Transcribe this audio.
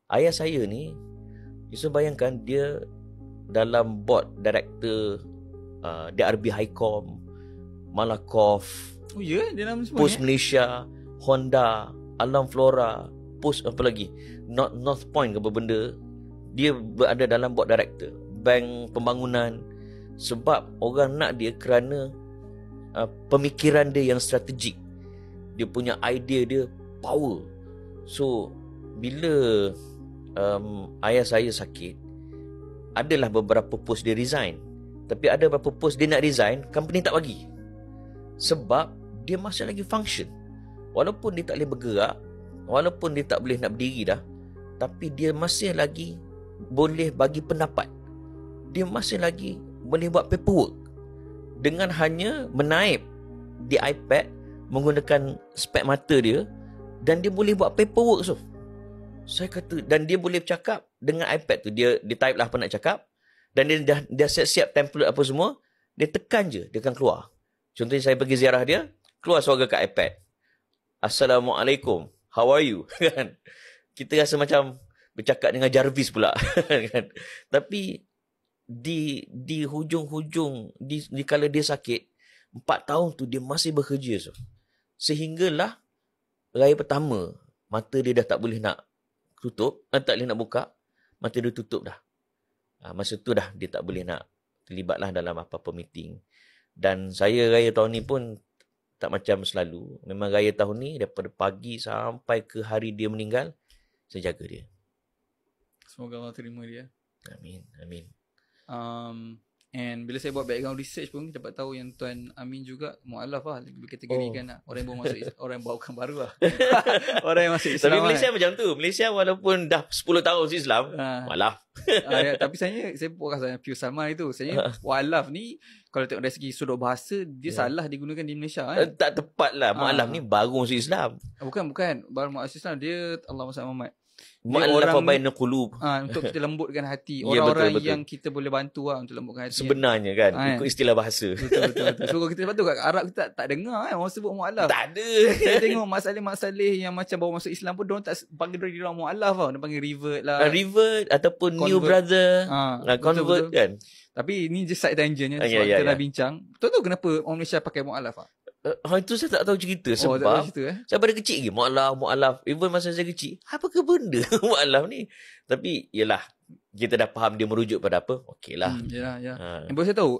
Ayah saya ni, you bayangkan dia dalam board director DRB Highcom, Malakoff, Oh ya, dia nama semua Pos Malaysia, Honda, Alam Flora, Pos apa lagi, North Point ke apa benda. Dia berada dalam board director bank pembangunan. Sebab orang nak dia kerana pemikiran dia yang strategik, dia punya idea dia power. So bila ayah saya sakit, adalah beberapa post dia resign. Tapi ada beberapa post dia nak resign, company tak bagi. Sebab dia masih lagi function. Walaupun dia tak boleh bergerak, walaupun dia tak boleh nak berdiri dah, tapi dia masih lagi boleh bagi pendapat. Dia masih lagi boleh buat paperwork dengan hanya menaip di iPad menggunakan spek mata dia, dan dia boleh buat paperwork. So saya kata, dan dia boleh bercakap dengan iPad tu, dia type lah apa nak cakap, dan dia siap-siap template apa semua, dia tekan je, dia akan keluar. Contohnya saya pergi ziarah dia, keluar suara kat iPad, Assalamualaikum, how are you? Kan? Kita rasa macam bercakap dengan Jarvis pula. Kan? Tapi di hujung-hujung, di kala dia sakit 4 tahun tu, dia masih bekerja. So sehinggalah raya pertama, mata dia dah tak boleh nak tutup, tak boleh nak buka, mata dia tutup dah. Masa tu dah dia tak boleh nak terlibat lah dalam apa-apa meeting. Dan saya raya tahun ni pun tak macam selalu. Memang raya tahun ni daripada pagi sampai ke hari dia meninggal, saya jaga dia. Semoga Allah terima dia. Amin, amin. And bila saya buat background research pun dapat tahu yang Tuan Amin juga mu'alaf lah, dikategorikan lah. Orang yang baru masuk orang yang bawakan baru lah. Orang yang masuk Islam. Tapi Malaysia macam tu. Malaysia walaupun dah 10 tahun Islam, mu'alaf. Ya, tapi saya bukan saya Pius Salman itu. Saya mu'alaf ni kalau tengok dari segi sudut bahasa, dia salah digunakan di Malaysia kan. Tak tepat lah. Mu'alaf ni baru masuk Islam. Bukan baru masuk Islam. Dia Allahumma salli Muhammad. Mu'allaf bainal qulub. Untuk kita lembutkan hati. Orang-orang yang kita boleh bantu lah untuk lembutkan hati. Sebenarnya kan, ikut istilah bahasa. Betul. So kalau kita lepas tu kat Arab kita tak dengar kan orang sebut mu'alaf. Tak ada. Saya tengok masalah-masalah yang macam baru masuk Islam pun diorang tak panggil diri orang mu'alaf tau. Dia panggil revert lah. Revert ataupun convert. New brother. Convert betul. Kan. Tapi ni just side tangent sebab kita dah bincang. Tahu kenapa orang Malaysia pakai mu'alaf lah? Itu saya tak tahu cerita. Sebab tak tahu cerita, saya pada kecil lagi mu'alaf. Even masa saya kecil, apa ke benda mu'alaf ni? Tapi yelah, kita dah faham dia merujuk pada apa, okey lah. Ya. Yang boleh saya tahu,